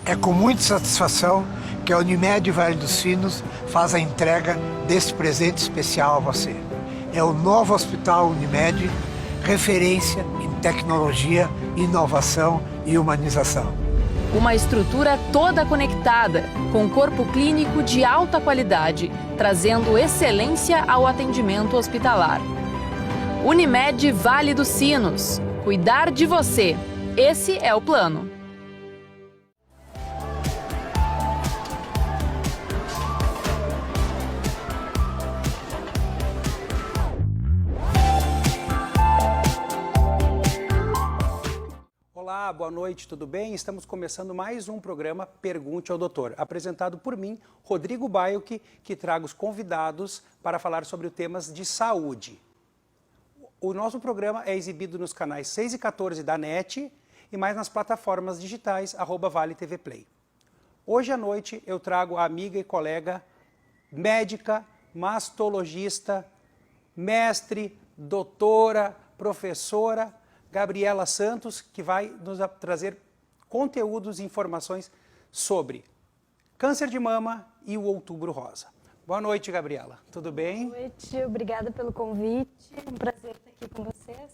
É com muita satisfação que a Unimed Vale dos Sinos faz a entrega deste presente especial a você. É o novo Hospital Unimed, referência em tecnologia, inovação e humanização. Uma estrutura toda conectada, com corpo clínico de alta qualidade, trazendo excelência ao atendimento hospitalar. Unimed Vale dos Sinos. Cuidar de você. Esse é o plano. Olá, boa noite, tudo bem? Estamos começando mais um programa Pergunte ao Doutor, apresentado por mim, Rodrigo Baioc, que trago os convidados para falar sobre temas de saúde. O nosso programa é exibido nos canais 6 e 14 da NET e mais nas plataformas digitais @Vale TV Play. Hoje à noite eu trago a amiga e colega médica, mastologista, mestre, doutora, professora, Gabriela Santos, que vai nos trazer conteúdos e informações sobre câncer de mama e o Outubro Rosa. Boa noite, Gabriela. Tudo bem? Boa noite, obrigada pelo convite. Um prazer estar aqui com vocês.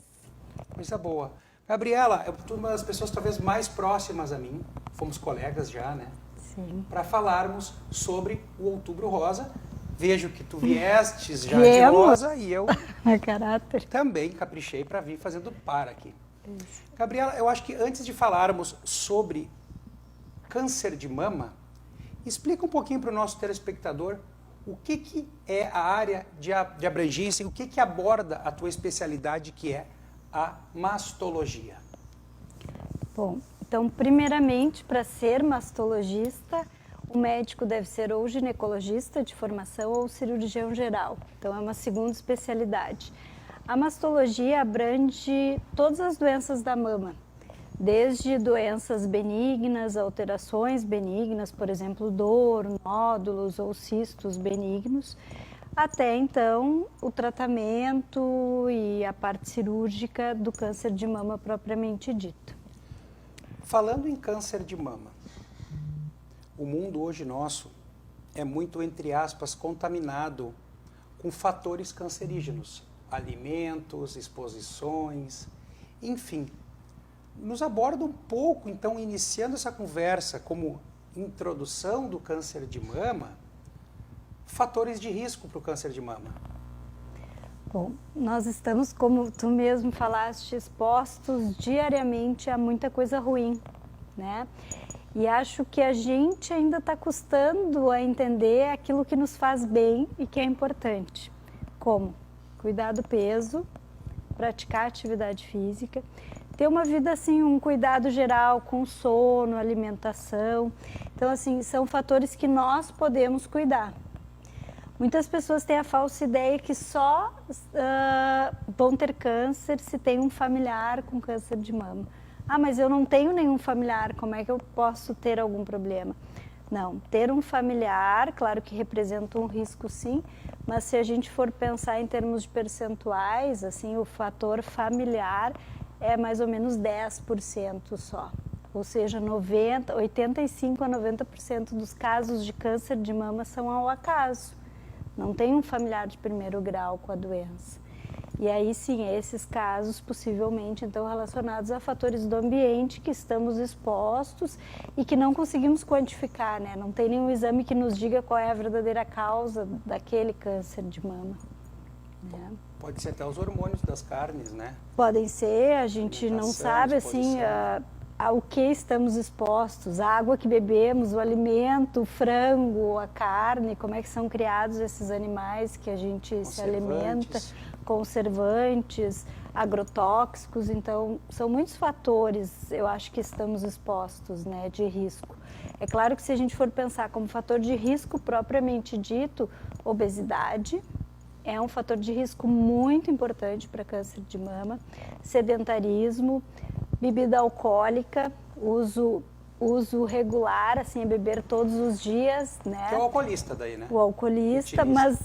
Coisa boa. Gabriela, tu é uma das pessoas talvez mais próximas a mim, fomos colegas já, né? Sim. Para falarmos sobre o Outubro Rosa. Vejo que tu viestes já de rosa e eu a caráter. Também caprichei para vir fazendo par aqui. Isso. Gabriela, eu acho que antes de falarmos sobre câncer de mama, explica um pouquinho para o nosso telespectador o que é a área de abrangência, o que aborda a tua especialidade, que é a mastologia. Bom, então, primeiramente, para ser mastologista, o médico deve ser ou ginecologista de formação ou cirurgião geral. Então, é uma segunda especialidade. A mastologia abrange todas as doenças da mama, desde doenças benignas, alterações benignas, por exemplo, dor, nódulos ou cistos benignos, até então o tratamento e a parte cirúrgica do câncer de mama propriamente dito. Falando em câncer de mama, o mundo hoje nosso é muito, entre aspas, contaminado com fatores cancerígenos, alimentos, exposições, enfim. Nos aborda um pouco, então, iniciando essa conversa como introdução do câncer de mama, fatores de risco para o câncer de mama. Bom, nós estamos, como tu mesmo falaste, expostos diariamente a muita coisa ruim, né? E acho que a gente ainda está custando a entender aquilo que nos faz bem e que é importante. Como? Cuidar do peso, praticar atividade física, ter uma vida assim, um cuidado geral com sono, alimentação. Então, assim, são fatores que nós podemos cuidar. Muitas pessoas têm a falsa ideia que só vão ter câncer se tem um familiar com câncer de mama. Ah, mas eu não tenho nenhum familiar, como é que eu posso ter algum problema? Não, ter um familiar, claro que representa um risco sim, mas se a gente for pensar em termos de percentuais, assim, o fator familiar é mais ou menos 10% só. Ou seja, 85 a 90% dos casos de câncer de mama são ao acaso. Não tem um familiar de primeiro grau com a doença. E aí sim, esses casos possivelmente então relacionados a fatores do ambiente que estamos expostos e que não conseguimos quantificar, né? Não tem nenhum exame que nos diga qual é a verdadeira causa daquele câncer de mama. Né? Pode ser até os hormônios das carnes, né? Podem ser, a gente não sabe assim ao que estamos expostos, a água que bebemos, o alimento, o frango, a carne, como é que são criados esses animais que a gente se alimenta, conservantes, agrotóxicos, então são muitos fatores, eu acho que estamos expostos, né, de risco. É claro que se a gente for pensar como fator de risco propriamente dito, obesidade é um fator de risco muito importante para câncer de mama, sedentarismo, bebida alcoólica, uso regular, assim, é beber todos os dias, né? Que é o alcoolista daí, né? O alcoolista, mas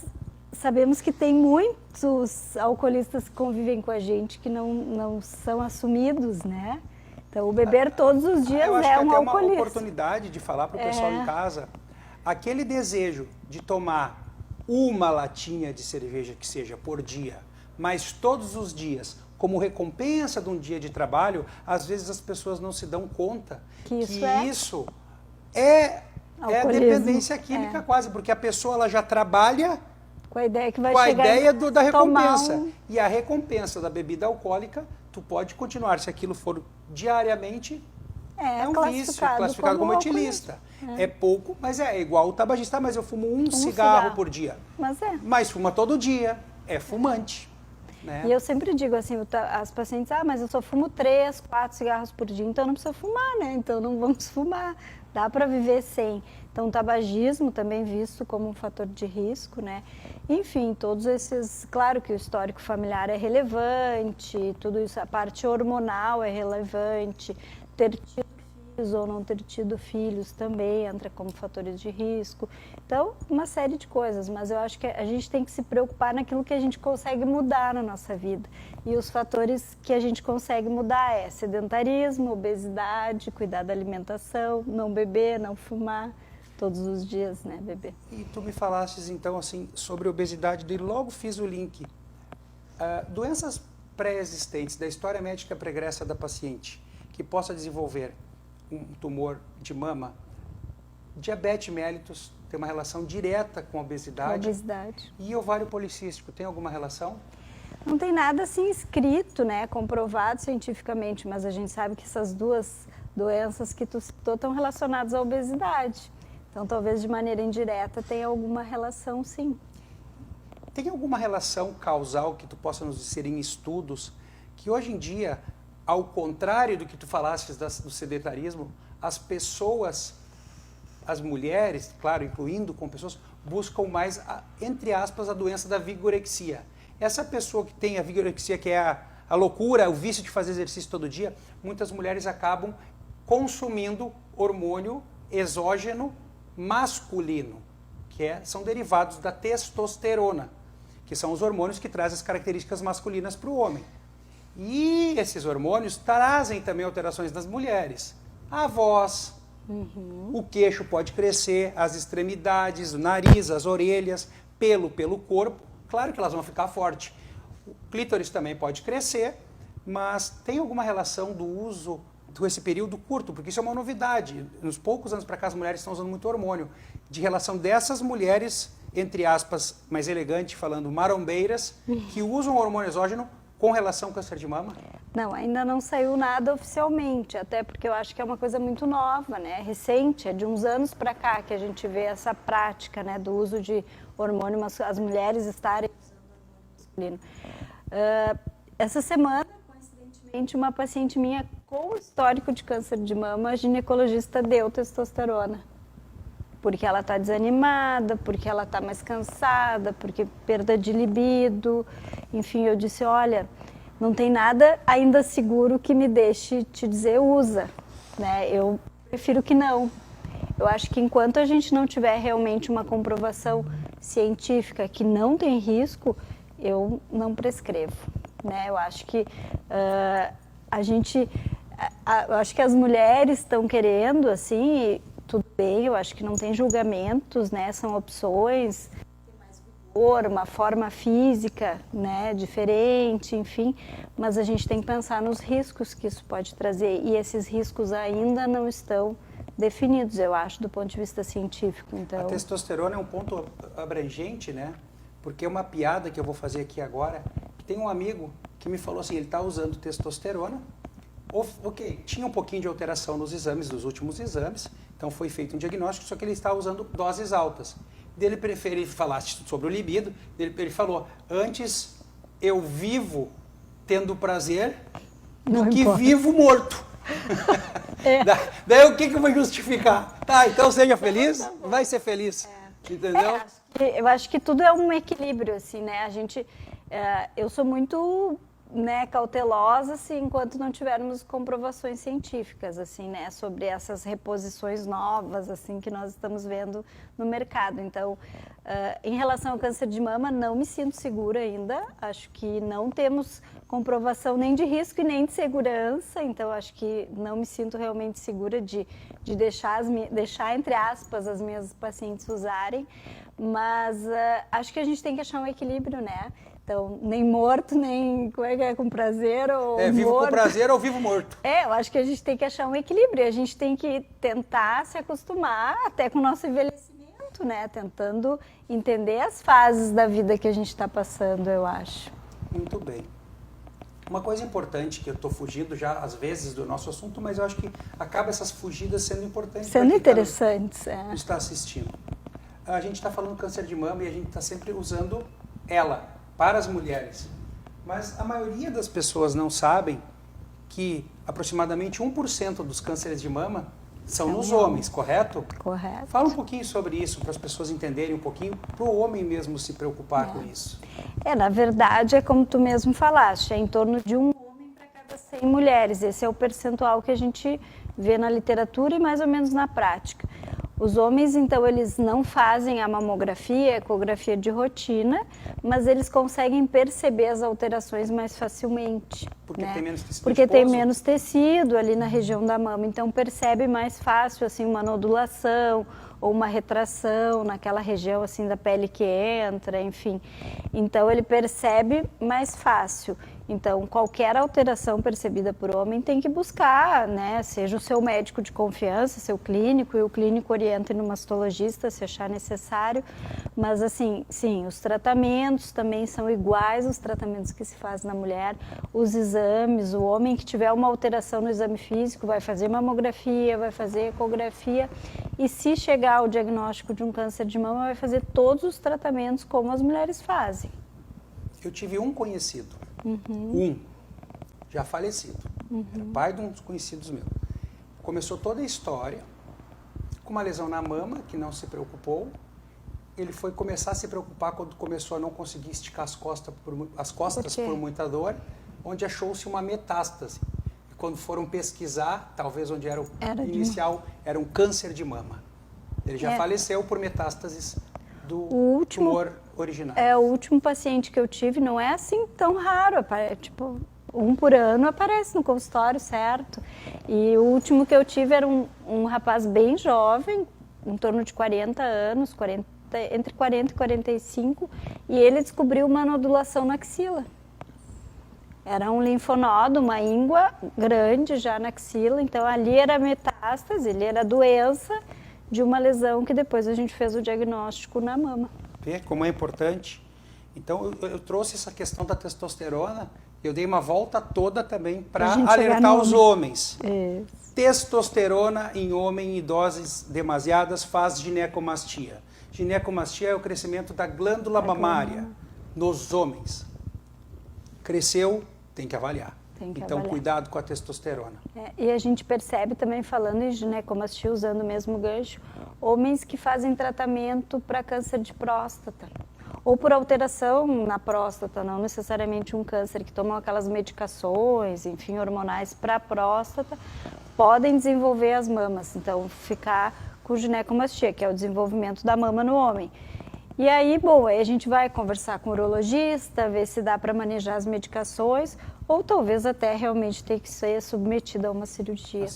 sabemos que tem muitos alcoolistas que convivem com a gente que não são assumidos, né? Então, o beber todos os dias Eu acho é que um até uma alcoolismo. oportunidade de falar para o pessoal em casa, aquele desejo de tomar uma latinha de cerveja que seja por dia, mas todos os dias, como recompensa de um dia de trabalho, às vezes as pessoas não se dão conta Que isso é a alcoolismo. dependência química quase, porque a pessoa ela já trabalha Com a ideia que vai com a chegar ideia da tomar recompensa. E a recompensa da bebida alcoólica, tu pode continuar, se aquilo for diariamente, é um vício, classificado como etilista. É pouco, mas é igual o tabagista, mas eu fumo um cigarro por dia. Mas fuma todo dia, é fumante. Né? E eu sempre digo assim, as pacientes, mas eu só fumo 3, 4 cigarros por dia, então não precisa fumar, né? Então não vamos fumar, dá para viver sem. Então o tabagismo também visto como um fator de risco, né? Enfim, todos esses, claro que o histórico familiar é relevante, tudo isso, a parte hormonal é relevante, ter tido filhos ou não ter tido filhos também entra como fatores de risco. Então, uma série de coisas, mas eu acho que a gente tem que se preocupar naquilo que a gente consegue mudar na nossa vida. E os fatores que a gente consegue mudar é sedentarismo, obesidade, cuidar da alimentação, não beber, não fumar, todos os dias, né, beber. E tu me falastes então assim sobre obesidade, e logo fiz o link. Doenças pré-existentes da história médica pregressa da paciente, que possa desenvolver um tumor de mama, diabetes mellitus tem uma relação direta com a obesidade. E ovário policístico, tem alguma relação? Não tem nada assim escrito, né, comprovado cientificamente, mas a gente sabe que essas duas doenças que tu citou estão relacionadas à obesidade. Então, talvez de maneira indireta tenha alguma relação, sim. Tem alguma relação causal que tu possa nos dizer em estudos que hoje em dia, ao contrário do que tu falaste do sedentarismo, as pessoas, as mulheres, claro, incluindo com pessoas, buscam mais, entre aspas, a doença da vigorexia. Essa pessoa que tem a vigorexia, que é a loucura, o vício de fazer exercício todo dia, muitas mulheres acabam consumindo hormônio exógeno masculino, que são derivados da testosterona, que são os hormônios que trazem as características masculinas para o homem. E esses hormônios trazem também alterações nas mulheres. A voz, o queixo pode crescer, as extremidades, o nariz, as orelhas, pelo corpo. Claro que elas vão ficar fortes. O clítoris também pode crescer, mas tem alguma relação do uso desse período curto? Porque isso é uma novidade. Nos poucos anos para cá, as mulheres estão usando muito hormônio. De relação dessas mulheres, entre aspas, mais elegante, falando marombeiras, que usam hormônio exógeno com relação ao câncer de mama? Não, ainda não saiu nada oficialmente, até porque eu acho que é uma coisa muito nova, né? Recente, é de uns anos para cá que a gente vê essa prática, né, do uso de hormônio, as mulheres estarem usando hormônio masculino. Essa semana, coincidentemente, uma paciente minha com histórico de câncer de mama, a ginecologista deu testosterona. Porque ela está desanimada, porque ela está mais cansada, porque perda de libido. Enfim, eu disse, olha, não tem nada ainda seguro que me deixe te dizer usa, né? Eu prefiro que não. Eu acho que enquanto a gente não tiver realmente uma comprovação científica que não tem risco, eu não prescrevo, né? Eu acho que eu acho que as mulheres estão querendo, assim, tudo bem, eu acho que não tem julgamentos, né? São opções, tem mais vigor, uma forma física, né, diferente, enfim, mas a gente tem que pensar nos riscos que isso pode trazer, e esses riscos ainda não estão definidos, eu acho, do ponto de vista científico. Então, a testosterona é um ponto abrangente, né? Porque é uma piada que eu vou fazer aqui agora, que tem um amigo que me falou assim, ele está usando testosterona, ok, tinha um pouquinho de alteração nos exames, dos últimos exames, então foi feito um diagnóstico, só que ele está usando doses altas. Dele prefere falar sobre o libido, ele falou, antes eu vivo tendo prazer do que vivo morto. Daí o que eu vou justificar? Tá, então seja feliz, vai ser feliz, entendeu? Eu acho que tudo é um equilíbrio, assim, né? Eu sou muito né, cautelosa, assim, enquanto não tivermos comprovações científicas, assim, né, sobre essas reposições novas, assim, que nós estamos vendo no mercado. Então, em relação ao câncer de mama, não me sinto segura ainda. Acho que não temos comprovação nem de risco e nem de segurança. Então, acho que não me sinto realmente segura de deixar, entre aspas, as minhas pacientes usarem. Mas acho que a gente tem que achar um equilíbrio, né? Então, nem morto, nem com prazer ou vivo morto. com prazer ou vivo morto. Eu acho que a gente tem que achar um equilíbrio. A gente tem que tentar se acostumar até com o nosso envelhecimento, né? Tentando entender as fases da vida que a gente está passando, eu acho. Muito bem. Uma coisa importante, que eu estou fugindo já às vezes do nosso assunto, mas eu acho que acaba essas fugidas sendo importantes. Sendo interessantes, está assistindo. A gente está falando do câncer de mama e a gente está sempre usando ela para as mulheres. Mas a maioria das pessoas não sabem que aproximadamente 1% dos cânceres de mama são nos homens, correto? Correto. Fala um pouquinho sobre isso, para as pessoas entenderem um pouquinho, para o homem mesmo se preocupar com isso. Na verdade, é como tu mesmo falaste, é em torno de um homem para cada 100 mulheres. Esse é o percentual que a gente vê na literatura e mais ou menos na prática. Os homens, então, eles não fazem a mamografia, a ecografia de rotina, mas eles conseguem perceber as alterações mais facilmente. Porque tem menos tecido Porque tem menos tecido ali na região da mama, então percebe mais fácil, assim, uma nodulação ou uma retração naquela região, assim, da pele que entra, enfim. Então, ele percebe mais fácil. Então, qualquer alteração percebida por homem tem que buscar, né? Seja o seu médico de confiança, seu clínico, e o clínico orienta no mastologista se achar necessário. Mas, assim, sim, os tratamentos também são iguais aos tratamentos que se faz na mulher. Os exames, o homem que tiver uma alteração no exame físico vai fazer mamografia, vai fazer ecografia. E se chegar ao diagnóstico de um câncer de mama, vai fazer todos os tratamentos como as mulheres fazem. Eu tive um conhecido. Já falecido, era pai de uns conhecidos meus. Começou toda a história com uma lesão na mama, que não se preocupou. Ele foi começar a se preocupar quando começou a não conseguir esticar as costas por muita dor, onde achou-se uma metástase. E quando foram pesquisar, talvez onde era o inicial, era um câncer de mama. Ele já faleceu por metástases do tumor originário. O último paciente que eu tive não é assim tão raro, tipo, 1 por ano aparece no consultório, certo? E o último que eu tive era um rapaz bem jovem, em torno de 40 anos, entre 40 e 45, e ele descobriu uma nodulação na axila. Era um linfonodo, uma íngua grande já na axila, então ali era metástase, ali era doença de uma lesão que depois a gente fez o diagnóstico na mama. Vê como é importante. Então eu trouxe essa questão da testosterona, eu dei uma volta toda também para alertar os homens. Isso. Testosterona em homem em doses demasiadas faz ginecomastia. Ginecomastia é o crescimento da glândula mamária nos homens. Cresceu, tem que avaliar. Então, cuidado com a testosterona. E a gente percebe também, falando em ginecomastia, usando o mesmo gancho, homens que fazem tratamento para câncer de próstata, ou por alteração na próstata, não necessariamente um câncer, que tomam aquelas medicações, enfim, hormonais para a próstata, podem desenvolver as mamas, então ficar com ginecomastia, que é o desenvolvimento da mama no homem. E aí, aí a gente vai conversar com o urologista, ver se dá para manejar as medicações, ou talvez até realmente ter que ser submetida a uma cirurgia.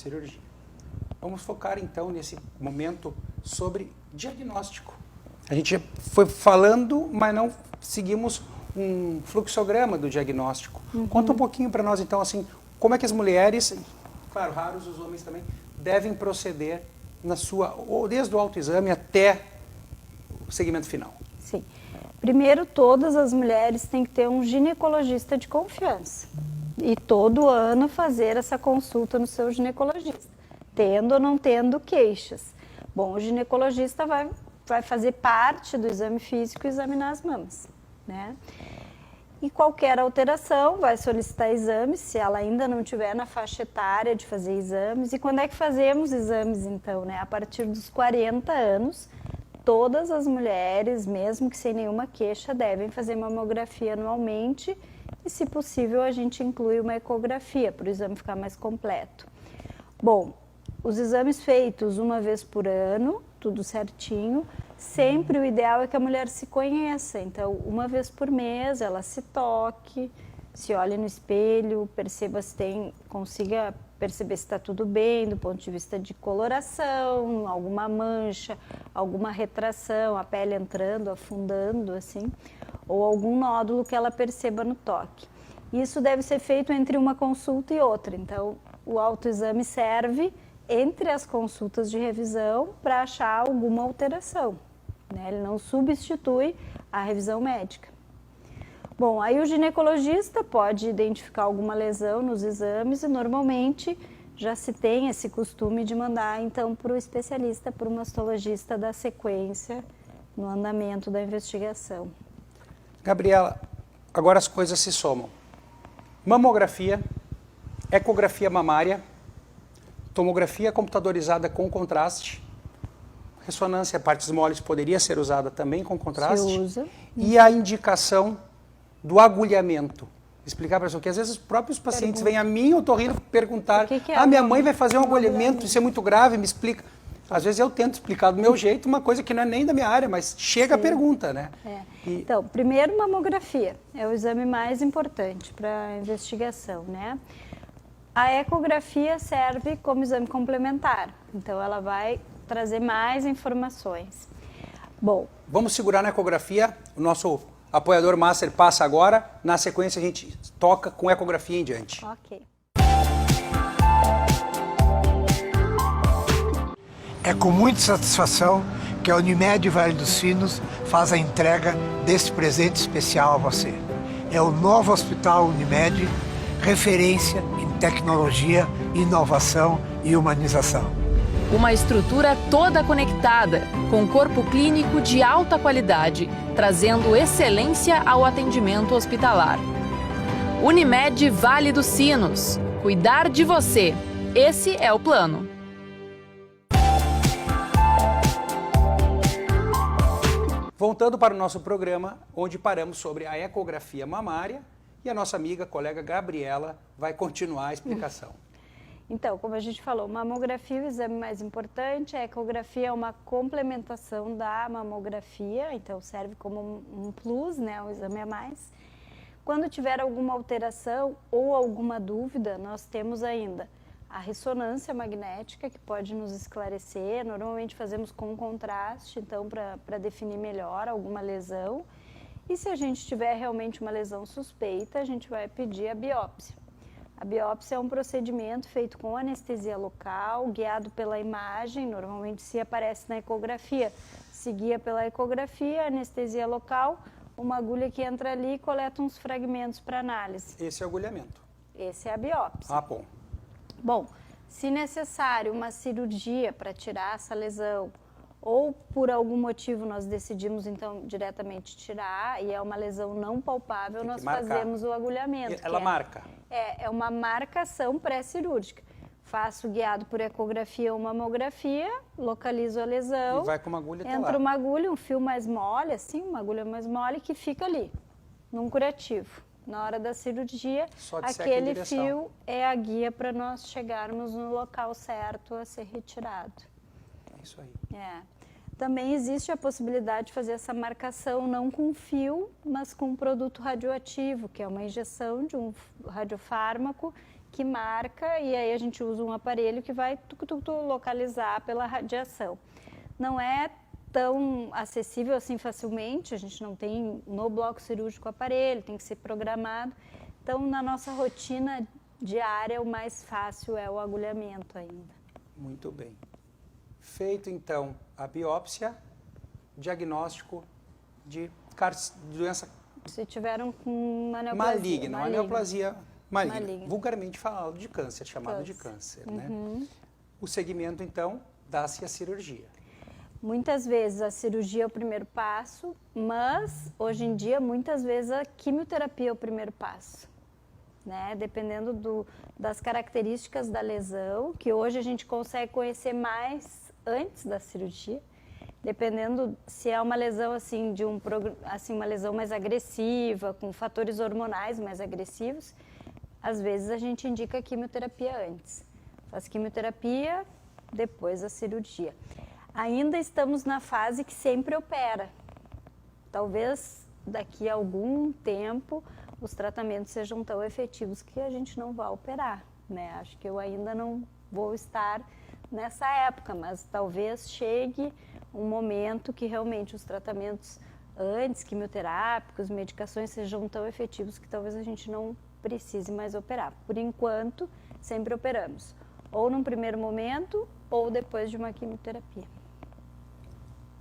Vamos focar então nesse momento sobre diagnóstico. A gente foi falando, mas não seguimos um fluxograma do diagnóstico. Conta um pouquinho para nós então, assim, como é que as mulheres, claro, raros os homens também, devem proceder na sua, ou desde o autoexame até o segmento final. Sim. Primeiro, todas as mulheres têm que ter um ginecologista de confiança. E todo ano fazer essa consulta no seu ginecologista, tendo ou não tendo queixas. Bom, o ginecologista vai fazer parte do exame físico e examinar as mamas, né? E qualquer alteração vai solicitar exames, se ela ainda não estiver na faixa etária de fazer exames. E quando é que fazemos exames, então, né? A partir dos 40 anos, todas as mulheres, mesmo que sem nenhuma queixa, devem fazer mamografia anualmente e, se possível, a gente inclui uma ecografia para o exame ficar mais completo. Bom, os exames feitos uma vez por ano, tudo certinho, sempre o ideal é que a mulher se conheça. Então, uma vez por mês, ela se toque, se olhe no espelho, perceba se consiga perceber se está tudo bem do ponto de vista de coloração, alguma mancha, alguma retração, a pele entrando, afundando, assim, ou algum nódulo que ela perceba no toque. Isso deve ser feito entre uma consulta e outra. Então, o autoexame serve entre as consultas de revisão para achar alguma alteração, né? Ele não substitui a revisão médica. Bom, aí o ginecologista pode identificar alguma lesão nos exames e normalmente já se tem esse costume de mandar então para o especialista, para o mastologista, dar sequência no andamento da investigação. Gabriela, agora as coisas se somam. Mamografia, ecografia mamária, tomografia computadorizada com contraste, ressonância partes moles poderia ser usada também com contraste. Se usa. E a indicação do agulhamento. Explicar para a pessoa que às vezes os próprios pacientes vêm a mim, otorrino, perguntar, minha mãe vai fazer um agulhamento, isso é muito grave, me explica. Às vezes eu tento explicar do meu jeito uma coisa que não é nem da minha área, mas chega a pergunta, né? Então, primeiro, mamografia é o exame mais importante para a investigação, né? A ecografia serve como exame complementar, então ela vai trazer mais informações. Bom, vamos segurar na ecografia, o nosso apoiador master passa agora, na sequência a gente toca com ecografia em diante. Ok. É com muita satisfação que a Unimed Vale dos Sinos faz a entrega desse presente especial a você. É o novo Hospital Unimed, referência em tecnologia, inovação e humanização. Uma estrutura toda conectada, com corpo clínico de alta qualidade, trazendo excelência ao atendimento hospitalar. Unimed Vale dos Sinos. Cuidar de você. Esse é o plano. Voltando para o nosso programa, onde paramos sobre a ecografia mamária, e a nossa amiga, colega Gabriela, vai continuar a explicação. Então, como a gente falou, mamografia é o exame mais importante, a ecografia é uma complementação da mamografia, então serve como um plus, né, um exame a mais. Quando tiver alguma alteração ou alguma dúvida, nós temos ainda a ressonância magnética, que pode nos esclarecer, normalmente fazemos com contraste, então para definir melhor alguma lesão. E se a gente tiver realmente uma lesão suspeita, a gente vai pedir a biópsia. A biópsia é um procedimento feito com anestesia local, guiado pela imagem, normalmente se aparece na ecografia, se guia pela ecografia, anestesia local, uma agulha que entra ali e coleta uns fragmentos para análise. Esse é o agulhamento. Esse é a biópsia. Ah, bom. Bom, se necessário uma cirurgia para tirar essa lesão, ou por algum motivo nós decidimos então diretamente tirar, e é uma lesão não palpável, nós fazemos o agulhamento. Ela marca? É uma marcação pré-cirúrgica. Faço guiado por ecografia ou mamografia, localizo a lesão. E vai com uma agulha até entra lá. uma agulha, um fio mais mole, assim, uma agulha mais mole que fica ali, num curativo. Na hora da cirurgia, aquele fio é a guia para nós chegarmos no local certo a ser retirado. É isso aí. Também existe a possibilidade de fazer essa marcação não com fio, mas com um produto radioativo, que é uma injeção de um radiofármaco que marca, e aí a gente usa um aparelho que vai localizar pela radiação. Não é tão acessível assim facilmente, a gente não tem no bloco cirúrgico aparelho, tem que ser programado. Então, na nossa rotina diária, o mais fácil é o agulhamento ainda. Muito bem. Feito, então, a biópsia, diagnóstico de doença se tiveram uma neoplasia maligna, uma neoplasia maligna. Vulgarmente falado de câncer, chamado de câncer, né? O segmento, então, dá-se a cirurgia. Muitas vezes a cirurgia é o primeiro passo, mas hoje em dia muitas vezes a quimioterapia é o primeiro passo, né? Dependendo das características da lesão, que hoje a gente consegue conhecer mais antes da cirurgia. dependendo se é uma lesão assim uma lesão mais agressiva, com fatores hormonais mais agressivos, às vezes a gente indica quimioterapia antes. Faz quimioterapia, depois a cirurgia. Ainda estamos na fase que sempre opera. Talvez daqui a algum tempo os tratamentos sejam tão efetivos que a gente não vai operar, né? Acho que eu ainda não vou estar nessa época, mas talvez chegue um momento que realmente os tratamentos antes, quimioterápicos, medicações sejam tão efetivos que talvez a gente não precise mais operar. Por enquanto, sempre operamos, ou num primeiro momento ou depois de uma quimioterapia.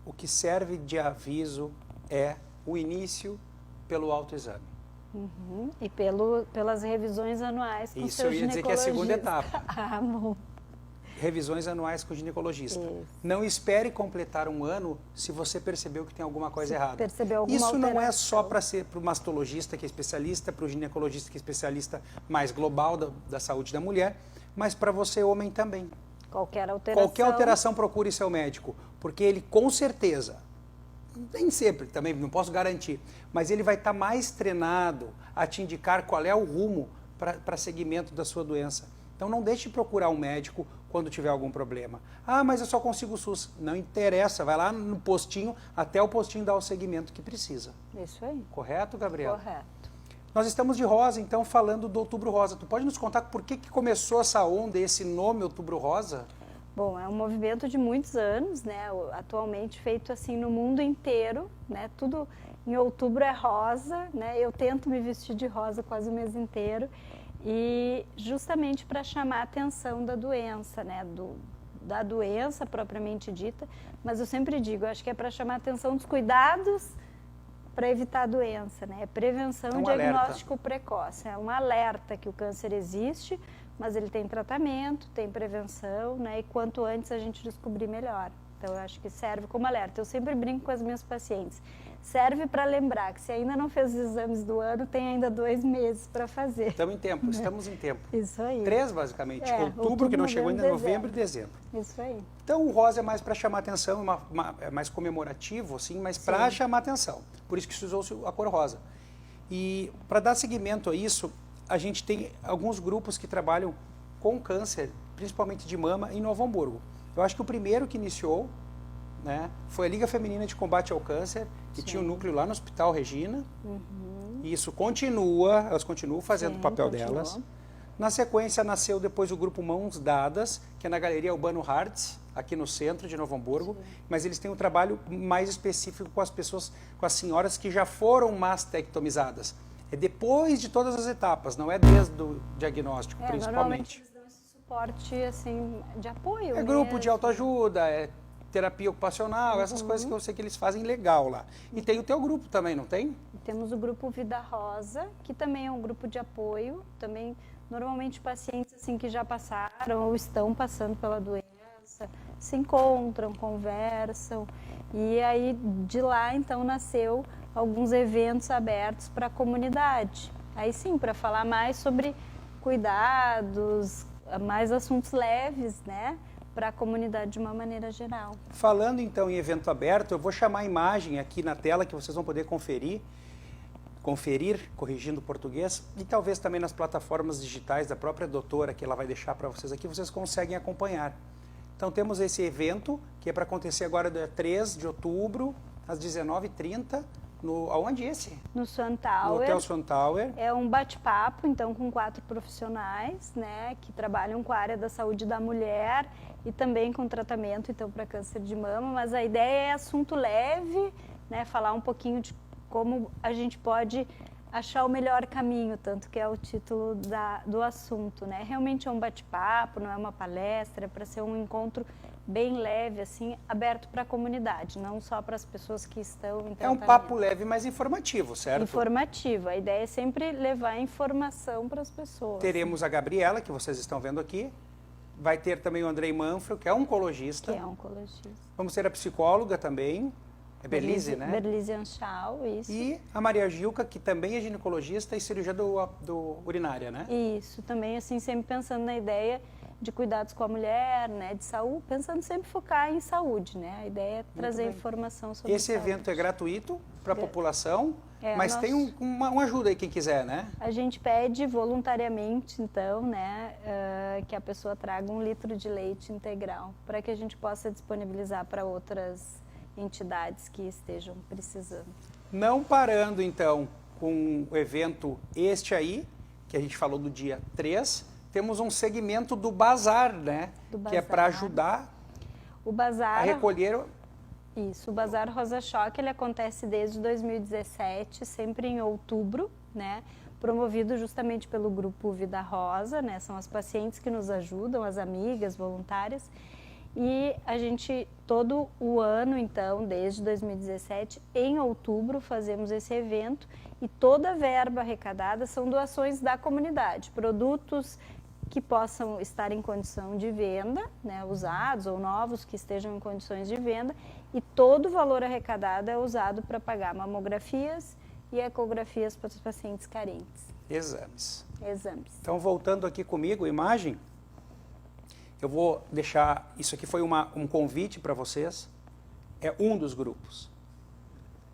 O que serve de aviso é o início pelo autoexame. E pelas revisões anuais com o Isso seu eu ia dizer que é a segunda ginecologista. etapa. Ah, bom. Revisões anuais com o ginecologista. Isso. Não espere completar um ano se você percebeu que tem alguma coisa errada. percebeu alguma Isso não é alteração. só para ser para o mastologista que é especialista, para o ginecologista que é especialista mais global da saúde da mulher, mas para você homem também. Qualquer alteração. Qualquer alteração procure seu médico, porque ele com certeza, nem sempre também, não posso garantir, mas ele vai estar mais treinado a te indicar qual é o rumo para seguimento da sua doença. Então não deixe de procurar um médico quando tiver algum problema. Ah, mas eu só consigo o SUS. Não interessa, vai lá no postinho, até o postinho dar o segmento que precisa. Isso aí. Correto, Gabriela? Correto. Nós estamos de rosa, então, falando do Outubro Rosa. Tu pode nos contar por que começou essa onda, esse nome Outubro Rosa? Bom, é um movimento de muitos anos, né? Atualmente feito assim no mundo inteiro, né? Tudo em outubro é rosa, né? Eu tento me vestir de rosa quase o mês inteiro e justamente para chamar a atenção da doença, né? Da doença propriamente dita, mas eu sempre digo, acho que é para chamar a atenção dos cuidados para evitar a doença, né? Prevenção e diagnóstico precoce. É um alerta que o câncer existe, mas ele tem tratamento, tem prevenção, né? E quanto antes a gente descobrir, melhor. Então, eu acho que serve como alerta. Eu sempre brinco com as minhas pacientes. Serve para lembrar que se ainda não fez os exames do ano, tem ainda 2 meses para fazer. Estamos em tempo, estamos em tempo. Isso aí. 3, basicamente. É, outubro, que não chegou ainda, novembro, novembro e dezembro. Isso aí. Então, o rosa é mais para chamar atenção, é mais comemorativo, assim, mas para chamar atenção. Por isso que se usou a cor rosa. E para dar seguimento a isso, a gente tem alguns grupos que trabalham com câncer, principalmente de mama, em Novo Hamburgo. Eu acho que o primeiro que iniciou, né, foi a Liga Feminina de Combate ao Câncer, que tinha um núcleo lá no Hospital Regina. E isso continua, elas continuam fazendo o papel delas. Na sequência, nasceu depois o grupo Mãos Dadas, que é na Galeria Urbano Hartz, aqui no centro de Novo Hamburgo, mas eles têm um trabalho mais específico com as pessoas, com as senhoras que já foram mastectomizadas. É depois de todas as etapas, não é desde o diagnóstico, principalmente. Normalmente eles dão esse suporte assim, de apoio. É grupo de autoajuda, é terapia ocupacional, essas coisas que eu sei que eles fazem legal lá. E tem o teu grupo também, não tem? Temos o grupo Vida Rosa, que também é um grupo de apoio, também normalmente pacientes assim que já passaram ou estão passando pela doença, se encontram, conversam, e aí de lá então nasceu alguns eventos abertos para a comunidade. Aí sim, para falar mais sobre cuidados, mais assuntos leves, né? Para a comunidade de uma maneira geral. Falando então em evento aberto, eu vou chamar a imagem aqui na tela que vocês vão poder conferir, corrigindo o português, e talvez também nas plataformas digitais da própria doutora, que ela vai deixar para vocês aqui, vocês conseguem acompanhar. Então temos esse evento, que é para acontecer agora dia 3 de outubro, às 19h30, aonde esse? No Swan Tower. No Hotel Swan Tower. É um bate-papo, então, com 4 profissionais, né, que trabalham com a área da saúde da mulher e também com tratamento, então, para câncer de mama, mas a ideia é assunto leve, né, falar um pouquinho de como a gente pode achar o melhor caminho, tanto que é o título do assunto, né? Realmente é um bate-papo, não é uma palestra, é para ser um encontro bem leve, assim, aberto para a comunidade, não só para as pessoas que estão em tratamento. É um papo leve, mas informativo, certo? Informativo. A ideia é sempre levar informação para as pessoas. Teremos a Gabriela, que vocês estão vendo aqui. Vai ter também o Andrei Manfro, que é oncologista. Que é oncologista. Vamos ter a psicóloga também. É Berlise, né? Berlise Anchal, isso. E a Maria Gilca, que também é ginecologista e cirurgia do urinária, né? Isso, também assim, sempre pensando na ideia de cuidados com a mulher, né, de saúde, pensando sempre focar em saúde, né? A ideia é trazer informação sobre Esse saúde. evento é gratuito para a população, mas nosso... tem uma ajuda aí quem quiser, né? A gente pede voluntariamente, então, né, que a pessoa traga 1 litro de leite integral, para que a gente possa disponibilizar para outras entidades que estejam precisando. Não parando, então, com o evento este aí, que a gente falou do dia 3, temos um segmento do bazar, né? Que é para ajudar o bazar, a recolher... Isso, o Bazar Rosa Choque, ele acontece desde 2017, sempre em outubro, né? Promovido justamente pelo grupo Vida Rosa, né? São as pacientes que nos ajudam, as amigas, voluntárias. E a gente, todo o ano, então, desde 2017, em outubro, fazemos esse evento e toda a verba arrecadada são doações da comunidade, produtos que possam estar em condição de venda, né, usados ou novos que estejam em condições de venda, e todo o valor arrecadado é usado para pagar mamografias e ecografias para os pacientes carentes. Exames. Então, voltando aqui comigo, imagem, eu vou deixar, isso aqui foi um convite para vocês, é um dos grupos.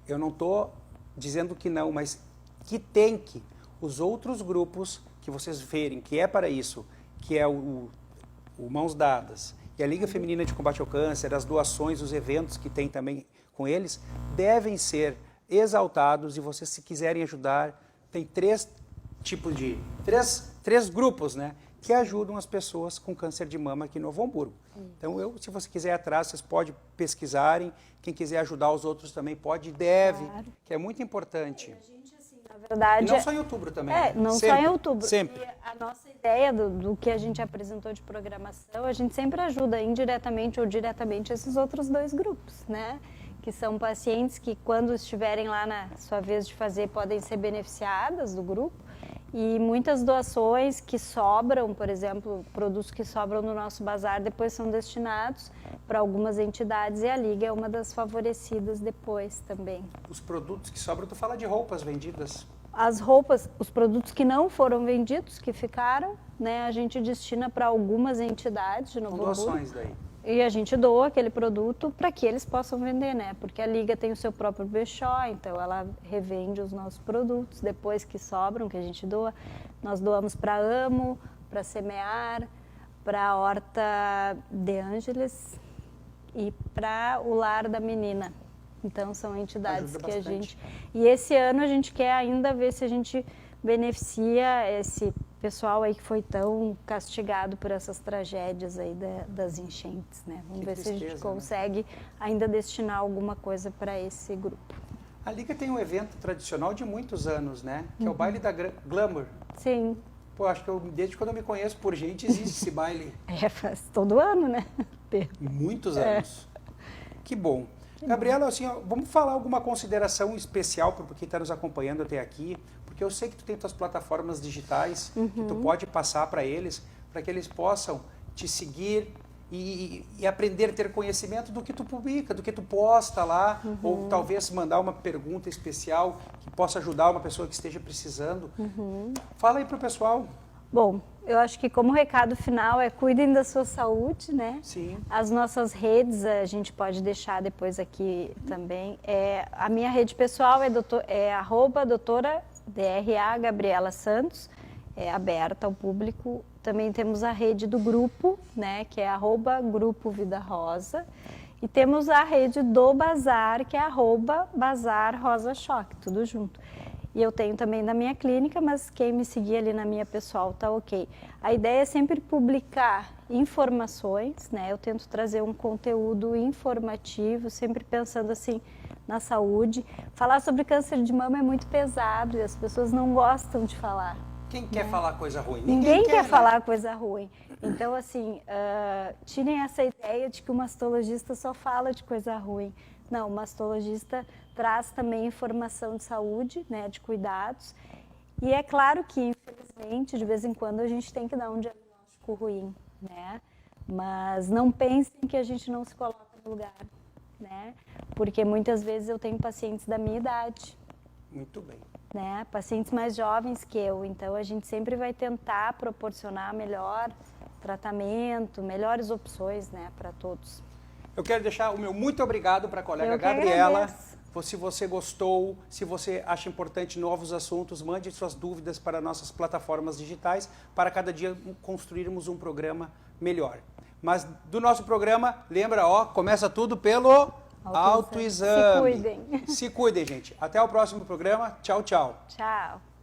Eu não estou dizendo que não, mas que tem que, os outros grupos que vocês verem, que é para isso, que é o Mãos Dadas e a Liga Feminina de Combate ao Câncer, as doações, os eventos que tem também com eles, devem ser exaltados e vocês, se quiserem ajudar, tem três grupos, né, que ajudam as pessoas com câncer de mama aqui no Novo Hamburgo. Então, se você quiser ir atrás, vocês podem pesquisarem, quem quiser ajudar os outros também pode e deve, claro, que é muito importante. Na verdade, e não só em outubro também. Não sempre, só em outubro. Sempre. E a nossa ideia do que a gente apresentou de programação, a gente sempre ajuda indiretamente ou diretamente esses outros 2 grupos, né? Que são pacientes que, quando estiverem lá na sua vez de fazer, podem ser beneficiadas do grupo. E muitas doações que sobram, por exemplo, produtos que sobram no nosso bazar, depois são destinados para algumas entidades e a Liga é uma das favorecidas depois também. Os produtos que sobram, tu fala de roupas vendidas? As roupas, os produtos que não foram vendidos, que ficaram, né, a gente destina para algumas entidades de Novo Hamburgo. Doações daí. E a gente doa aquele produto para que eles possam vender, né? Porque a Liga tem o seu próprio brechó, então ela revende os nossos produtos. Depois que sobram, que a gente doa, nós doamos para Amo, para Semear, para a Horta de Ângeles e para o Lar da Menina. Então são entidades que a gente... E esse ano a gente quer ainda ver se a gente beneficia esse pessoal aí que foi tão castigado por essas tragédias aí das enchentes, né? Vamos ver se a gente consegue ainda destinar alguma coisa para esse grupo. A Liga tem um evento tradicional de muitos anos, né? Que é o baile da Glamour. Sim. Pô, acho que desde quando eu me conheço por gente existe esse baile. Faz todo ano, né? Muitos anos. Que bom. Gabriela, assim, ó, vamos falar alguma consideração especial para quem está nos acompanhando até aqui, porque eu sei que tu tem tuas plataformas digitais, que tu pode passar para eles que eles possam te seguir e aprender a ter conhecimento do que tu publica, do que tu posta lá, ou talvez mandar uma pergunta especial que possa ajudar uma pessoa que esteja precisando. Fala aí para o pessoal. Bom, eu acho que como recado final é cuidem da sua saúde, né? Sim. As nossas redes a gente pode deixar depois aqui também. A minha rede pessoal é @doutora DRA Gabriela Santos, é aberta ao público. Também temos a rede do grupo, né, que é @grupo Vida Rosa. E temos a rede do bazar, que é @bazar Rosa Choque, tudo junto. E eu tenho também na minha clínica, mas quem me seguir ali na minha pessoal tá ok. A ideia é sempre publicar informações, né? Eu tento trazer um conteúdo informativo, sempre pensando assim na saúde. Falar sobre câncer de mama é muito pesado e as pessoas não gostam de falar. Quem quer falar coisa ruim? Ninguém quer falar coisa ruim. Então, assim, tirem essa ideia de que o mastologista só fala de coisa ruim. Não, o mastologista traz também informação de saúde, né, de cuidados. E é claro que, infelizmente, de vez em quando a gente tem que dar um diagnóstico ruim, né? Mas não pensem que a gente não se coloca no lugar, né? Porque muitas vezes eu tenho pacientes da minha idade. Muito bem. Né? Pacientes mais jovens que eu. Então, a gente sempre vai tentar proporcionar a melhor tratamento, melhores opções, né, para todos. Eu quero deixar o meu muito obrigado para a colega Eu que Gabriela. agradeço. Se você gostou, se você acha importante novos assuntos, mande suas dúvidas para nossas plataformas digitais para cada dia construirmos um programa melhor. Mas do nosso programa, lembra, ó, começa tudo pelo autoexame. Se cuidem. Se cuidem, gente. Até o próximo programa. Tchau, tchau. Tchau.